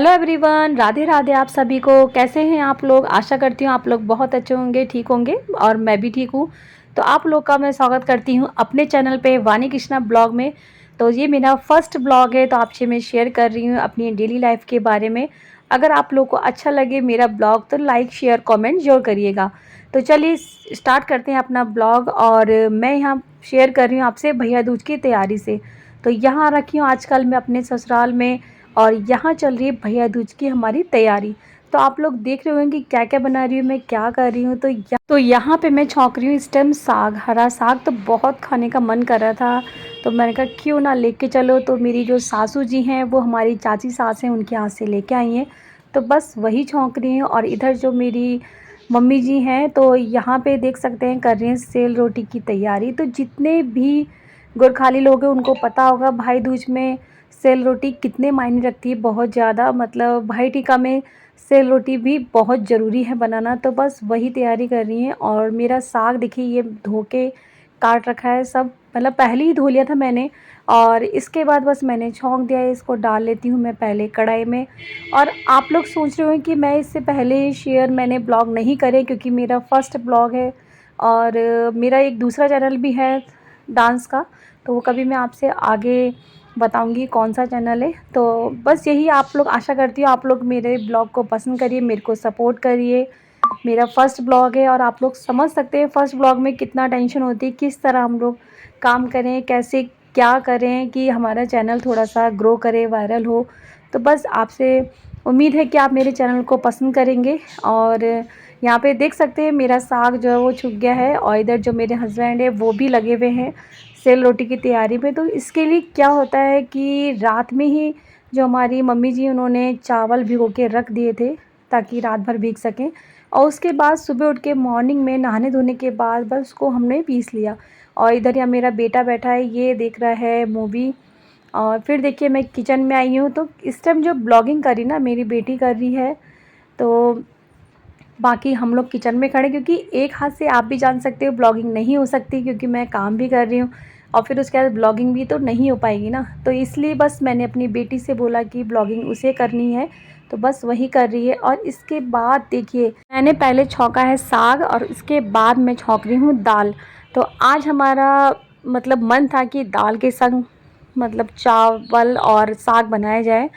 Hello everyone, Radhe Radhe आप सभी को। कैसे हैं आप लोग? आशा करती हूँ आप लोग बहुत अच्छे होंगे, ठीक होंगे और मैं भी ठीक हूँ। तो आप लोग का मैं स्वागत करती हूँ अपने चैनल पे वानी कृष्णा ब्लॉग में। तो ये मेरा फर्स्ट ब्लॉग है, तो आपसे मैं शेयर कर रही हूँ अपनी डेली लाइफ के बारे में। अगर आप लोग को अच्छा लगे मेरा ब्लॉग तो लाइक शेयर कॉमेंट जरूर करिएगा। तो चलिए स्टार्ट करते हैं अपना ब्लॉग। और मैं यहाँ शेयर कर रही हूँ आपसे भैया दूज की तैयारी से। तो यहाँ रखी हूँ आजकल मैं अपने ससुराल में, और यहाँ चल रही है भैया दूज की हमारी तैयारी। तो आप लोग देख रहे होंगे कि क्या क्या बना रही हूँ, मैं क्या कर रही हूँ। तो यहाँ पे मैं छौंक रही हूँ इस टाइम साग, हरा साग। तो बहुत खाने का मन कर रहा था, तो मैंने कहा क्यों ना लेके चलो। तो मेरी जो सासू जी हैं वो हमारी चाची सास हैं, उनके हाथ से लेके आई हैं। तो बस वही छौंक रही हूँ। और इधर जो मेरी मम्मी जी हैं तो यहाँ पे देख सकते हैं कर रही हैं सेल रोटी की तैयारी। तो जितने भी गोरखाली लोग हैं उनको पता होगा भाई दूज में सेल रोटी कितने मायने रखती है, बहुत ज़्यादा। मतलब भाई टीका में सेल रोटी भी बहुत ज़रूरी है बनाना। तो बस वही तैयारी कर रही हैं। और मेरा साग देखिए ये धो के काट रखा है सब, मतलब पहले ही धो लिया था मैंने। और इसके बाद बस मैंने छौंक दिया है, इसको डाल लेती हूँ मैं पहले कढ़ाई में। और आप लोग सोच रहे हो कि मैं इससे पहले शेयर मैंने ब्लॉग नहीं करे, क्योंकि मेरा फर्स्ट ब्लॉग है। और मेरा एक दूसरा चैनल भी है डांस का, तो वो कभी मैं आपसे आगे बताऊंगी कौन सा चैनल है। तो बस यही आप लोग, आशा करती हूँ आप लोग मेरे ब्लॉग को पसंद करिए, मेरे को सपोर्ट करिए। मेरा फर्स्ट ब्लॉग है और आप लोग समझ सकते हैं फर्स्ट ब्लॉग में कितना टेंशन होती है, किस तरह हम लोग काम करें, कैसे क्या करें कि हमारा चैनल थोड़ा सा ग्रो करे, वायरल हो। तो बस आपसे उम्मीद है कि आप मेरे चैनल को पसंद करेंगे। और यहाँ पे देख सकते हैं मेरा साग जो है वो छुक गया है, और इधर जो मेरे हस्बैंड है वो भी लगे हुए हैं सेल रोटी की तैयारी में। तो इसके लिए क्या होता है कि रात में ही जो हमारी मम्मी जी उन्होंने चावल भिगो के रख दिए थे ताकि रात भर भीग सकें। और उसके बाद सुबह उठ के मॉर्निंग में नहाने धोने के बाद बस उसको हमने पीस लिया। और इधर यहाँ मेरा बेटा बैठा है, ये देख रहा है मूवी। और फिर देखिए मैं किचन में आई हूँ, तो इस टाइम जो ब्लॉगिंग करी ना मेरी बेटी कर रही है। तो बाकी हम लोग किचन में खड़े, क्योंकि एक हाथ से आप भी जान सकते हो ब्लॉगिंग नहीं हो सकती, क्योंकि मैं काम भी कर रही हूँ और फिर उसके बाद ब्लॉगिंग भी तो नहीं हो पाएगी ना। तो इसलिए बस मैंने अपनी बेटी से बोला कि ब्लॉगिंग उसे करनी है, तो बस वही कर रही है। और इसके बाद देखिए मैंने पहले छौंका है साग, और इसके बाद मैं छौंक रही हूँ दाल। तो आज हमारा मतलब मन था कि दाल के संग मतलब चावल और साग बनाया जाए।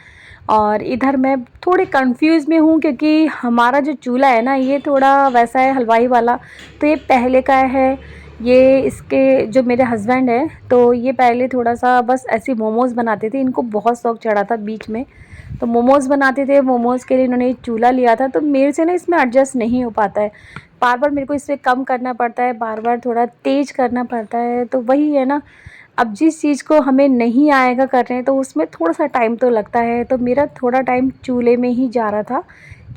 और इधर मैं थोड़े कंफ्यूज में हूँ, क्योंकि हमारा जो चूल्हा है ना ये थोड़ा वैसा है हलवाई वाला। तो ये पहले का है, ये इसके जो मेरे हस्बैंड है तो ये पहले थोड़ा सा बस ऐसे मोमोज़ बनाते थे, इनको बहुत शौक चढ़ा था बीच में। तो मोमोज़ बनाते थे, मोमोज़ के लिए इन्होंने चूल्हा लिया था। तो मेरे से ना इसमें एडजस्ट नहीं हो पाता है, बार बार मेरे को इसे कम करना पड़ता है, बार बार थोड़ा तेज़ करना पड़ता है। तो वही है ना, अब जिस चीज़ को हमें नहीं आएगा करने तो उसमें थोड़ा सा टाइम तो लगता है। तो मेरा थोड़ा टाइम चूल्हे में ही जा रहा था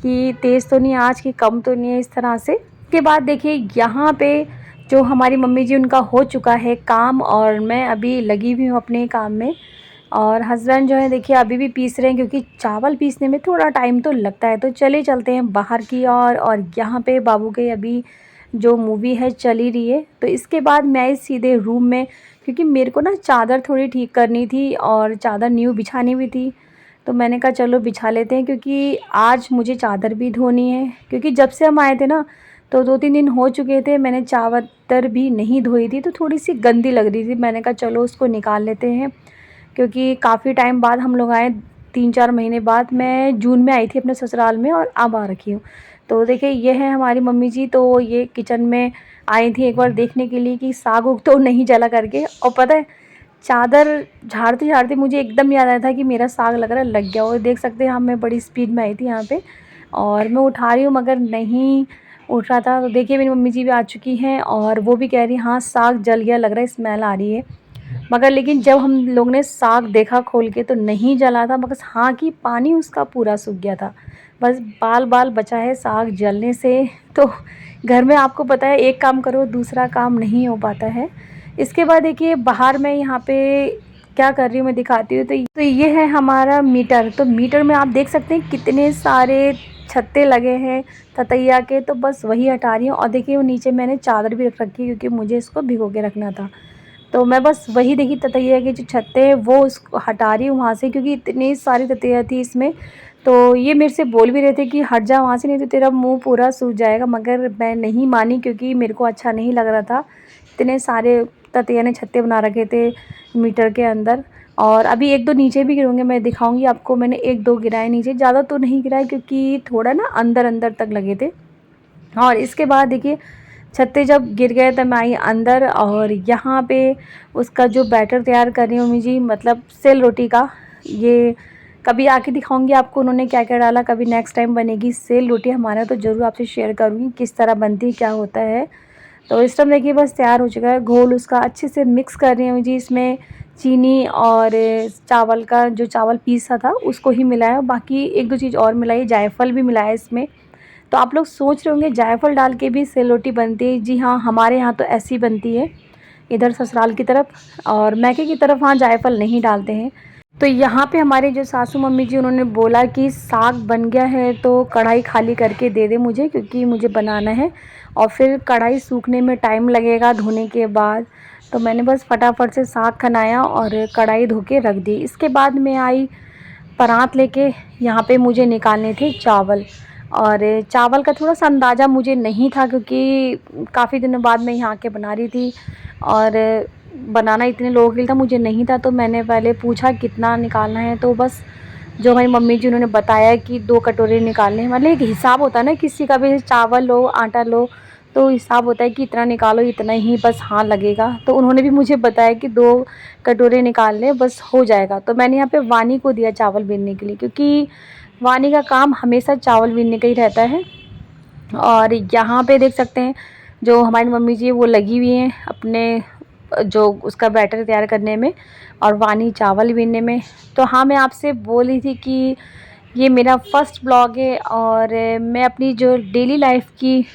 कि तेज़ तो नहीं आज की, कम तो नहीं है, इस तरह से। उसके बाद देखिए यहाँ पे जो हमारी मम्मी जी उनका हो चुका है काम, और मैं अभी लगी हुई हूँ अपने काम में। और हस्बैंड जो है देखिए अभी भी पीस रहे हैं, क्योंकि चावल पीसने में थोड़ा टाइम तो लगता है। तो चले चलते हैं बाहर की और यहाँ पे बाबू के अभी जो मूवी है चल ही रही है। तो इसके बाद मैं सीधे रूम में, क्योंकि मेरे को ना चादर थोड़ी ठीक करनी थी और चादर न्यू बिछानी भी थी। तो मैंने कहा चलो बिछा लेते हैं, क्योंकि आज मुझे चादर भी धोनी है। क्योंकि जब से हम आए थे ना तो 2-3 दिन हो चुके थे, मैंने चादर भी नहीं धोई थी, तो थोड़ी सी गंदी लग रही थी। मैंने कहा चलो उसको निकाल लेते हैं, क्योंकि काफ़ी टाइम बाद हम लोग आए, 3-4 महीने बाद। मैं जून में आई थी अपने ससुराल में और अब आ रखी हूँ। तो देखिए ये है हमारी मम्मी जी, तो ये किचन में आई थी एक बार देखने के लिए कि साग उग तो नहीं जला करके। और पता है चादर झाड़ते झाड़ते मुझे एकदम याद आया था कि मेरा साग लग रहा है लग गया। और देख सकते हैं हम, मैं बड़ी स्पीड में आई थी यहाँ पे, और मैं उठा रही हूँ मगर नहीं उठ रहा था। तो देखिए मेरी मम्मी जी भी आ चुकी हैं, और वो भी कह रही हाँ साग जल गया लग रहा है, स्मेल आ रही है। मगर लेकिन जब हम लोग ने साग देखा खोल के तो नहीं जला था, मगर हाँ कि पानी उसका पूरा सूख गया था, बस बाल बाल बचा है साग जलने से। तो घर में आपको पता है एक काम करो दूसरा काम नहीं हो पाता है। इसके बाद देखिए बाहर मैं यहाँ पे क्या कर रही हूँ मैं दिखाती हूँ। तो ये है हमारा मीटर। तो मीटर में आप देख सकते हैं कितने सारे छत्ते लगे हैं ततैया के, तो बस वही हटा रही हूँ। और देखिए वो नीचे मैंने चादर भी रख रखी है, क्योंकि मुझे इसको भिगो के रखना था। तो मैं बस वही देखी ततैया की जो छत्ते हैं वो उसको हटा रही हूँ वहाँ से, क्योंकि इतनी सारी ततैया थी इसमें। तो ये मेरे से बोल भी रहे थे कि हट जा वहाँ से, नहीं तो तेरा मुँह पूरा सूज जाएगा, मगर मैं नहीं मानी क्योंकि मेरे को अच्छा नहीं लग रहा था। इतने सारे ततैया ने छत्ते बना रखे थे मीटर के अंदर। और अभी 1-2 नीचे भी गिरेंगे, मैं दिखाऊँगी आपको। मैंने 1-2 गिराए नीचे, ज़्यादा तो नहीं गिराए क्योंकि थोड़ा ना अंदर-अंदर तक लगे थे। और इसके बाद देखिए छत्ते जब गिर गए तब मैं आई अंदर, और यहाँ पे उसका जो बैटर तैयार कर रही हूँ मम्मी जी, मतलब सेल रोटी का। ये कभी आके दिखाऊंगी आपको उन्होंने क्या क्या डाला। कभी नेक्स्ट टाइम बनेगी सेल रोटी हमारा तो ज़रूर आपसे शेयर करूँगी किस तरह बनती है, क्या होता है। तो इस टाइम देखिए बस तैयार हो चुका है घोल, उसका अच्छे से मिक्स कर रही हूँ जी। इसमें चीनी और चावल का जो चावल पीसा था उसको ही मिलाया, बाकी 1-2 चीज़ और मिलाई, जायफल भी मिलाया इसमें। तो आप लोग सोच रहे होंगे जायफल डाल के भी सेल रोटी बनती है। जी हाँ, हमारे यहाँ तो ऐसी बनती है इधर ससुराल की तरफ, और मैके की तरफ हाँ जायफल नहीं डालते हैं। तो यहाँ पे हमारे जो सासू मम्मी जी उन्होंने बोला कि साग बन गया है तो कढ़ाई खाली करके दे दे मुझे, क्योंकि मुझे बनाना है और फिर कढ़ाई सूखने में टाइम लगेगा धोने के बाद। तो मैंने बस फटाफट से साग खनाया और कढ़ाई धो के रख दी। इसके बाद मैं आई परात लेके, यहाँ पे मुझे निकालने थे चावल। और चावल का थोड़ा सा अंदाज़ा मुझे नहीं था क्योंकि काफ़ी दिनों बाद मैं यहाँ के बना रही थी, और बनाना इतने लोगों के लिए था मुझे नहीं था। तो मैंने पहले पूछा कितना निकालना है, तो बस जो हमारी मम्मी जी उन्होंने बताया कि 2 कटोरे निकालने हैं। मतलब एक हिसाब होता है ना, किसी का भी चावल लो आटा लो तो हिसाब होता है कि इतना निकालो, इतना ही बस हाँ लगेगा। तो उन्होंने भी मुझे बताया कि 2 कटोरे निकाल लें बस हो जाएगा। तो मैंने यहाँ पे वानी को दिया चावल बीनने के लिए, क्योंकि वानी का काम हमेशा चावल बीनने का ही रहता है। और यहाँ पे देख सकते हैं जो हमारी मम्मी जी वो लगी हुई हैं अपने जो उसका बैटर तैयार करने में और वानी चावल बीनने में। तो हाँ, मैं आपसे बोल रही थी कि ये मेरा फर्स्ट ब्लॉग है और मैं अपनी जो डेली लाइफ की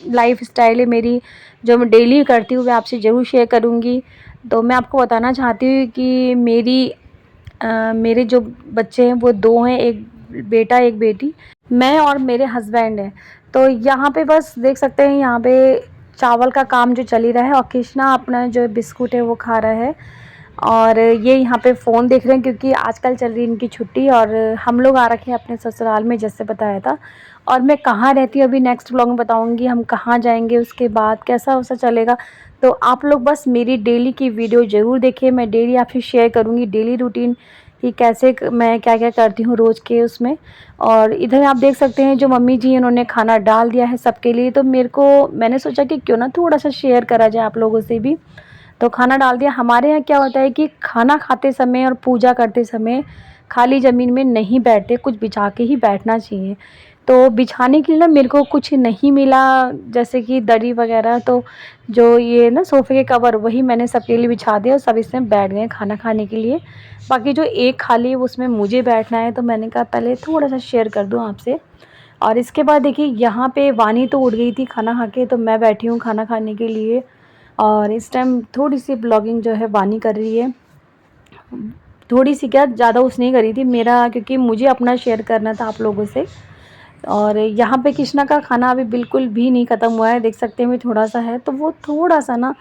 लाइफ स्टाइल है मेरी, जो मैं डेली करती हूँ, मैं आपसे ज़रूर शेयर करूँगी। तो मैं आपको बताना चाहती हूँ कि मेरे जो बच्चे हैं वो 2 हैं, एक बेटा एक बेटी, मैं और मेरे हस्बैंड हैं। तो यहाँ पे बस देख सकते हैं यहाँ पे चावल का काम जो चल ही रहा है, और कृष्णा अपना जो बिस्कुट है वो खा रहा है, और ये यहाँ पे फ़ोन देख रहे हैं क्योंकि आजकल चल रही है इनकी छुट्टी। और हम लोग आ रखे हैं अपने ससुराल में, जैसे बताया था। और मैं कहाँ रहती हूँ अभी नेक्स्ट ब्लॉग में बताऊँगी, हम कहाँ जाएंगे उसके बाद कैसा वैसा चलेगा। तो आप लोग बस मेरी डेली की वीडियो ज़रूर देखिए। मैं डेली आपसे शेयर करूँगी डेली रूटीन कि कैसे मैं क्या क्या करती हूँ रोज़ के उसमें। और इधर आप देख सकते हैं जो मम्मी जी उन्होंने खाना डाल दिया है सबके लिए। तो मैंने सोचा कि क्यों ना थोड़ा सा शेयर करा जाए आप लोगों से भी। तो खाना डाल दिया। हमारे यहाँ क्या होता है कि खाना खाते समय और पूजा करते समय खाली ज़मीन में नहीं बैठते, कुछ बिछा के ही बैठना चाहिए। तो बिछाने के लिए ना मेरे को कुछ नहीं मिला, जैसे कि दरी वगैरह। तो जो ये ना सोफ़े के कवर वही मैंने सबके लिए बिछा दिया और सब इसमें बैठ गए खाना खाने के लिए। बाकी जो एक खाली है उसमें मुझे बैठना है, तो मैंने कहा पहले थोड़ा सा शेयर कर दूँ आपसे। और इसके बाद देखिए यहाँ पे वानी तो उड़ गई थी खाना खा के, तो मैं बैठी हूँ खाना खाने के लिए। और इस टाइम थोड़ी सी ब्लॉगिंग जो है वानी कर रही है, थोड़ी सी क्या ज़्यादा उसने ही करी थी मेरा, क्योंकि मुझे अपना शेयर करना था आप लोगों से। और यहाँ पे कृष्णा का खाना अभी बिल्कुल भी नहीं ख़त्म हुआ है, देख सकते हैं भी थोड़ा सा है। तो वो थोड़ा सा ना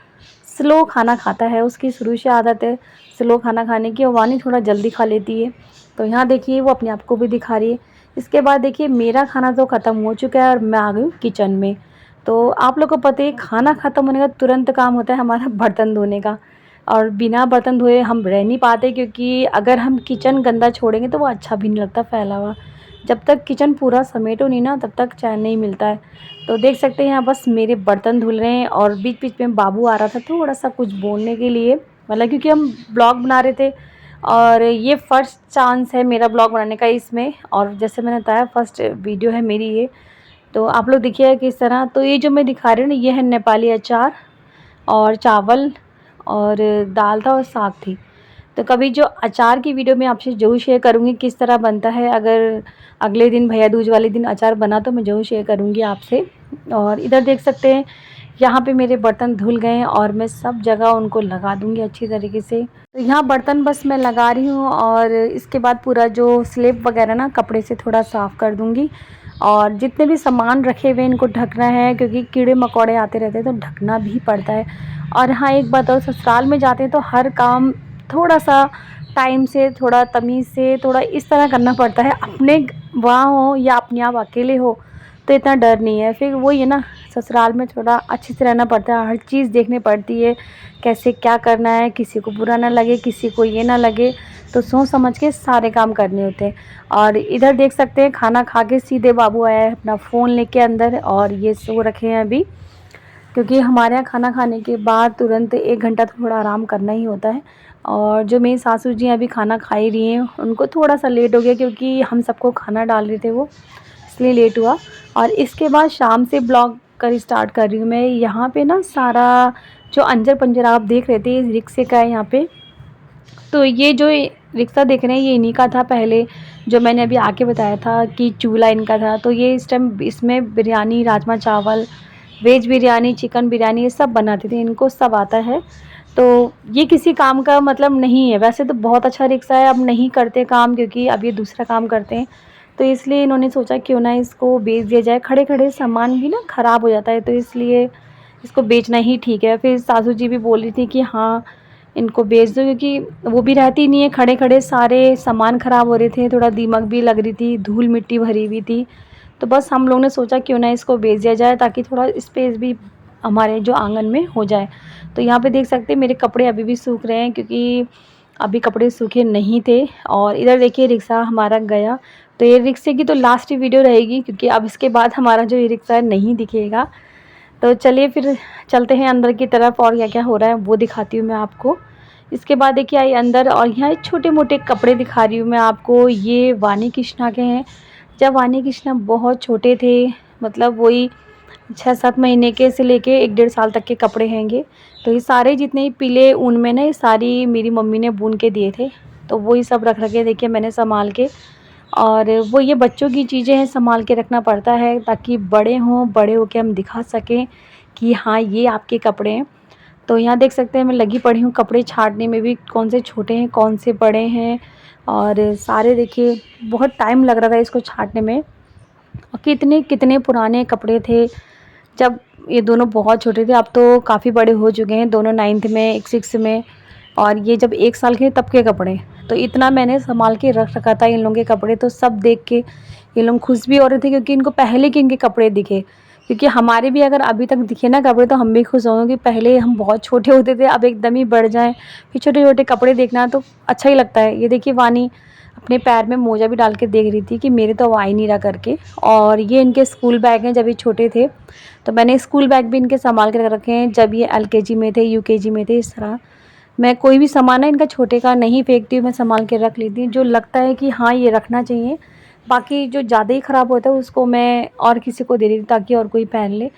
स्लो खाना खाता है, उसकी शुरू से आदत है स्लो खाना खाने की, और वानी थोड़ा जल्दी खा लेती है। तो यहाँ देखिए वो अपने आप को भी दिखा रही है। इसके बाद देखिए मेरा खाना तो ख़त्म हो चुका है और मैं आ गई हूँ किचन में। तो आप लोग को पता है खाना ख़त्म होने का तुरंत काम होता है हमारा बर्तन धोने का, और बिना बर्तन धोए हम रह नहीं पाते, क्योंकि अगर हम किचन गंदा छोड़ेंगे तो वो अच्छा भी नहीं लगता फैला हुआ। जब तक किचन पूरा समेटो नहीं ना तब तक चैन नहीं मिलता है। तो देख सकते हैं यहाँ बस मेरे बर्तन धुल रहे हैं, और बीच बीच में बाबू आ रहा था थोड़ा सा कुछ बोलने के लिए, मतलब क्योंकि हम ब्लॉग बना रहे थे और ये फ़र्स्ट चांस है मेरा ब्लॉग बनाने का इसमें। और जैसे मैंने बताया फर्स्ट वीडियो है मेरी ये। तो आप लोग देखिए किस तरह। तो ये जो मैं दिखा रही हूँ ना ये है नेपाली अचार और चावल और दाल था और साग थी। तो कभी जो अचार की वीडियो मैं आपसे ज़रूर शेयर करूँगी किस तरह बनता है। अगर अगले दिन भैया दूज वाले दिन अचार बना तो मैं ज़रूर शेयर करूँगी आपसे। और इधर देख सकते हैं यहाँ पे मेरे बर्तन धुल गए हैं और मैं सब जगह उनको लगा दूँगी अच्छी तरीके से। तो यहाँ बर्तन बस मैं लगा रही हूँ, और इसके बाद पूरा जो स्लेब वगैरह ना कपड़े से थोड़ा साफ़ कर दूँगी। और जितने भी सामान रखे हुए इनको ढकना है, क्योंकि कीड़े मकोड़े आते रहते हैं तो ढकना भी पड़ता है। और हाँ एक बात और, ससुराल में जाते हैं तो हर काम थोड़ा सा टाइम से, थोड़ा तमीज़ से, थोड़ा इस तरह करना पड़ता है। अपने वहाँ हो या अपने आप अकेले हो तो इतना डर नहीं है। फिर वही है ना, ससुराल में थोड़ा अच्छे से रहना पड़ता है, हर चीज़ देखनी पड़ती है, कैसे क्या करना है, किसी को बुरा ना लगे, किसी को ये ना लगे, तो सोच समझ के सारे काम करने होते हैं। और इधर देख सकते हैं खाना खा के सीधे बाबू आया है अपना फ़ोन लेके अंदर, और ये सो रखे हैं अभी, क्योंकि हमारे यहाँ खाना खाने के बाद तुरंत 1 घंटा थोड़ा आराम करना ही होता है। और जो मेरी सासू जी अभी खाना खा ही रही हैं, उनको थोड़ा-सा लेट हो गया क्योंकि हम सबको खाना डाल रहे थे वो, इसलिए लेट हुआ। और इसके बाद शाम से ब्लॉग कर स्टार्ट कर रही हूँ मैं। यहाँ पे ना सारा जो अंजर-पंजर आप देख रहे थे, इस रिक्शे का है यहाँ पे। तो ये जो रिक्शा देख रहे हैं, ये इन्हीं का था पहले, जो मैंने अभी आके बताया था कि चूल्हा इनका था। तो ये इस टाइम इसमें बिरयानी, राजमा चावल, वेज बिरयानी, चिकन बिरयानी, ये सब बनाते थे, इनको सब आता है। तो ये किसी काम का मतलब नहीं है, वैसे तो बहुत अच्छा रिक्शा है, अब नहीं करते काम क्योंकि अब ये दूसरा काम करते हैं। तो इसलिए इन्होंने सोचा क्यों ना इसको बेच दिया जाए, खड़े-खड़े सामान भी ना ख़राब हो जाता है, तो इसलिए इसको बेचना ही ठीक है। फिर सासू जी भी बोल रही थी कि हाँ, इनको बेच दो, क्योंकि वो भी रहती नहीं है, खड़े-खड़े सारे सामान ख़राब हो रहे थे, थोड़ा दीमक भी लग रही थी, धूल-मिट्टी भरी हुई थी। तो बस हम लोग ने सोचा क्यों ना इसको बेच दिया जाए, ताकि थोड़ा स्पेस भी हमारे जो आंगन में हो जाए। तो यहाँ पे देख सकते हैं मेरे कपड़े अभी भी सूख रहे हैं, क्योंकि अभी कपड़े सूखे नहीं थे। और इधर देखिए रिक्शा हमारा गया। तो ये रिक्शे की तो लास्ट वीडियो रहेगी, क्योंकि अब इसके बाद हमारा जो ये रिक्शा है नहीं दिखेगा। तो चलिए फिर चलते हैं अंदर की तरफ, और क्या-क्या हो रहा है वो दिखाती हूँ मैं आपको। इसके बाद देखिए आई अंदर, और यहाँ छोटे-मोटे कपड़े दिखा रही हूँ मैं आपको। ये वानी कृष्णा के हैं। जब वानी कृष्णा बहुत छोटे थे, मतलब वही 6-7 महीने के से लेके 1 डेढ़ साल तक के कपड़े हैंगे। तो ये सारे जितने ही पीले ऊन में ना, ये सारी मेरी मम्मी ने बुन के दिए थे। तो वही सब रख रखे देखिए मैंने सँभाल के। और वो ये बच्चों की चीज़ें हैं, सँभाल के रखना पड़ता है ताकि बड़े हों, बड़े होके हम दिखा सकें कि हाँ, ये आपके कपड़े हैं। तो यहाँ देख सकते हैं मैं लगी पड़ी हूँ कपड़े छाँटने में भी, कौन से छोटे हैं, कौन से बड़े हैं। और सारे देखिए बहुत टाइम लग रहा था इसको छाँटने में। और कितने-कितने पुराने कपड़े थे जब ये दोनों बहुत छोटे थे। अब तो काफ़ी बड़े हो चुके हैं, दोनों 9th में, एक 6th में। और ये जब 1 साल के तब के कपड़े। तो इतना मैंने सँभाल के रख रखा था इन लोगों के कपड़े। तो सब देख के ये लोग खुश भी हो रहे थे, क्योंकि इनको पहले के इनके कपड़े दिखे। क्योंकि हमारे भी अगर अभी तक दिखे ना कपड़े, तो हम भी खुश होंगे कि पहले हम बहुत छोटे होते थे, अब एकदम ही बढ़ जाएँ। फिर छोटे-छोटे कपड़े देखना तो अच्छा ही लगता है। ये देखिए वानी अपने पैर में मोजा भी डाल के देख रही थी कि मेरे तो अब आ ही नहीं रहा करके। और ये इनके स्कूल बैग हैं, जब ये छोटे थे तो मैंने स्कूल बैग भी इनके सँभाल के रख रखे हैं। जब ये एलकेजी में थे, यूकेजी में थे, इस तरह मैं कोई भी सामान है इनका छोटे का नहीं फेंकती हूँ, मैं सँभाल के रख लेती हूँ। जो लगता है कि हाँ, ये रखना चाहिए, बाकी जो ज़्यादा ही ख़राब होता है उसको मैं और किसी को दे देती हूँ ताकि और कोई पहन ले।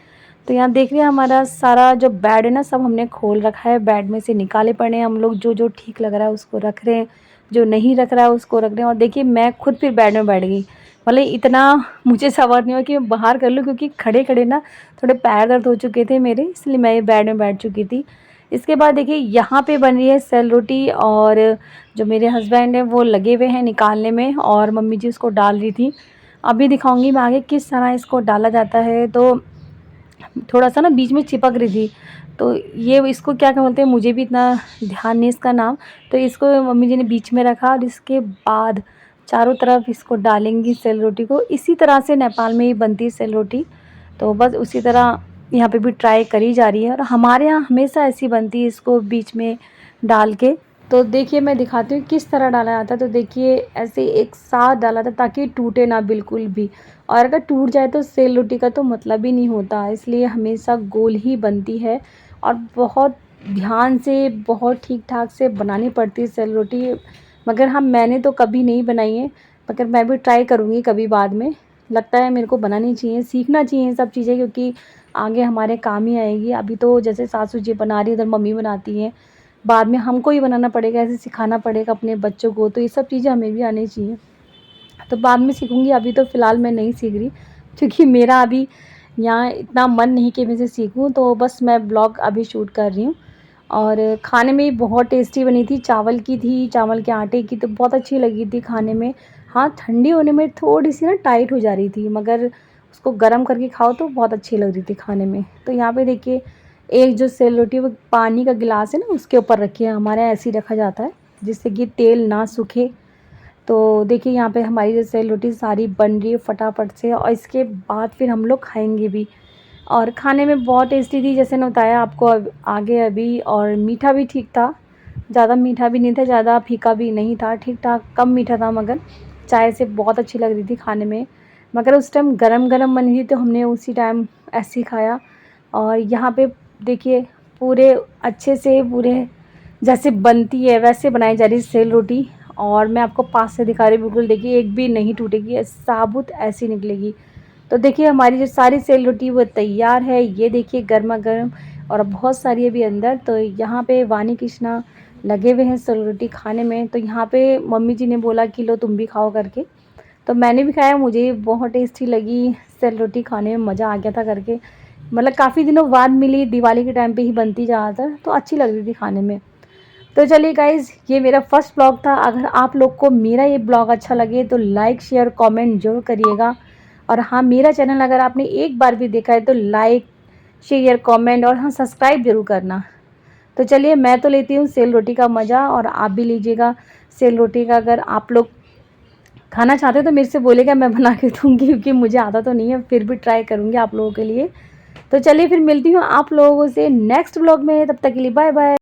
तो यहाँ देख रहे हैं हमारा सारा जो बेड है ना, सब हमने खोल रखा है। बेड में से निकाले पड़े हैं हम लोग, जो ठीक लग रहा है उसको रख रहे हैं, जो नहीं रख रहा है उसको रख रहे हैं। और देखिए मैं खुद फिर बेड में बैठ गई, मतलब इतना मुझे सब्र नहीं हुआ कि मैं बाहर कर लूँ, क्योंकि खड़े-खड़े ना थोड़े पैर दर्द हो चुके थे मेरे, इसलिए मैं ये बेड में बैठ चुकी थी। इसके बाद देखिए यहाँ पे बन रही है सेल रोटी, और जो मेरे हस्बैंड हैं वो लगे हुए हैं निकालने में, और मम्मी जी उसको डाल रही थी। अभी दिखाऊंगी मैं आगे किस तरह इसको डाला जाता है। तो थोड़ा-सा ना बीच में चिपक रही थी, तो ये इसको क्या बोलते हैं, मुझे भी इतना ध्यान नहीं इसका नाम। तो इसको मम्मी जी ने बीच में रखा, और इसके बाद चारों तरफ इसको डालेंगी सेल रोटी को। इसी तरह से नेपाल में ही बनती है सेल रोटी, तो बस उसी तरह यहाँ पे भी ट्राई करी जा रही है। और हमारे यहाँ हमेशा ऐसी बनती है, इसको बीच में डाल के। तो देखिए मैं दिखाती हूँ किस तरह डाला जाता है। तो देखिए ऐसे एक साथ डाला था ताकि टूटे ना बिल्कुल भी, और अगर टूट जाए तो सेल रोटी का तो मतलब ही नहीं होता, इसलिए हमेशा गोल ही बनती है। और बहुत ध्यान से, बहुत ठीक-ठाक से बनानी पड़ती है सेल रोटी। मगर हाँ, मैंने तो कभी नहीं बनाई है, मगर मैं भी ट्राई करूँगी कभी बाद में। लगता है मेरे को बनानी चाहिए, सीखना चाहिए ये सब चीज़ें, क्योंकि आगे हमारे काम ही आएगी। अभी तो जैसे सासू जी बना रही है, उधर मम्मी बनाती हैं, बाद में हमको ही बनाना पड़ेगा, ऐसे सिखाना पड़ेगा अपने बच्चों को। तो ये सब चीज़ें हमें भी आनी चाहिए। तो बाद में सीखूँगी, अभी तो फ़िलहाल मैं नहीं सीख रही, क्योंकि मेरा अभी यहाँ इतना मन नहीं कि मैं इसे सीखूँ, तो बस मैं ब्लॉग अभी शूट कर रही हूँ। और खाने में भी बहुत टेस्टी बनी थी, चावल की थी, चावल के आटे की, तो बहुत अच्छी लगी थी खाने में। हाँ, ठंडी होने में थोड़ी-सी ना टाइट हो जा रही थी, मगर उसको गरम करके खाओ तो बहुत अच्छी लग रही थी खाने में। तो यहाँ पे देखिए एक जो सेल रोटी, वो पानी का गिलास है ना उसके ऊपर रखी है, हमारे यहाँ ऐसे ही रखा जाता है। जिससे कि तेल ना सूखे। तो देखिए यहाँ पे हमारी जो सेल रोटी सारी बन रही है फटाफट से, और इसके बाद फिर हम लोग खाएंगे भी। और खाने में बहुत टेस्टी थी, जैसे मैंने बताया आपको आगे अभी। और मीठा भी ठीक था, ज़्यादा मीठा भी नहीं था, ज़्यादा फीका भी नहीं था, ठीक ठाक कम मीठा था, मगर चाय से बहुत अच्छी लग रही थी खाने में। मगर उस टाइम गरम गरम बनी थी तो हमने उसी टाइम ऐसे ही खाया। और यहाँ पे देखिए पूरे अच्छे से, पूरे जैसे बनती है वैसे बनाई जा रही है सेल रोटी। और मैं आपको पास से दिखा रही हूँ, बिल्कुल देखिए एक भी नहीं टूटेगी, साबुत ऐसी निकलेगी। तो देखिए हमारी जो सारी सेल रोटी वो तैयार है, ये देखिए गर्मा गर्म, और बहुत सारी अभी अंदर। तो यहाँ पे वानी कृष्णा लगे हुए हैं सेल रोटी खाने में। तो यहाँ पे मम्मी जी ने बोला कि लो तुम भी खाओ करके। तो मैंने भी खाया, मुझे बहुत टेस्टी लगी सेल रोटी खाने में, मज़ा आ गया था करके। मतलब काफ़ी दिनों बाद मिली, दिवाली के टाइम पे ही बनती ज़्यादातर, तो अच्छी लग रही थी खाने में। तो चलिए गाइज़, ये मेरा फर्स्ट ब्लॉग था। अगर आप लोग को मेरा ये ब्लॉग अच्छा लगे तो लाइक शेयर कमेंट ज़रूर करिएगा। और हाँ, मेरा चैनल अगर आपने एक बार भी देखा है तो लाइक शेयर कमेंट और हाँ सब्सक्राइब ज़रूर करना। तो चलिए मैं तो लेती हूँ सेल रोटी का मज़ा, और आप भी लीजिएगा सेल रोटी का। अगर आप लोग खाना चाहते हो तो मेरे से बोलेगा, मैं बना के दूँगी, क्योंकि मुझे आता तो नहीं है, फिर भी ट्राई करूँगी आप लोगों के लिए। तो चलिए फिर मिलती हूँ आप लोगों से नेक्स्ट ब्लॉग में, तब तक के लिए बाय बाय।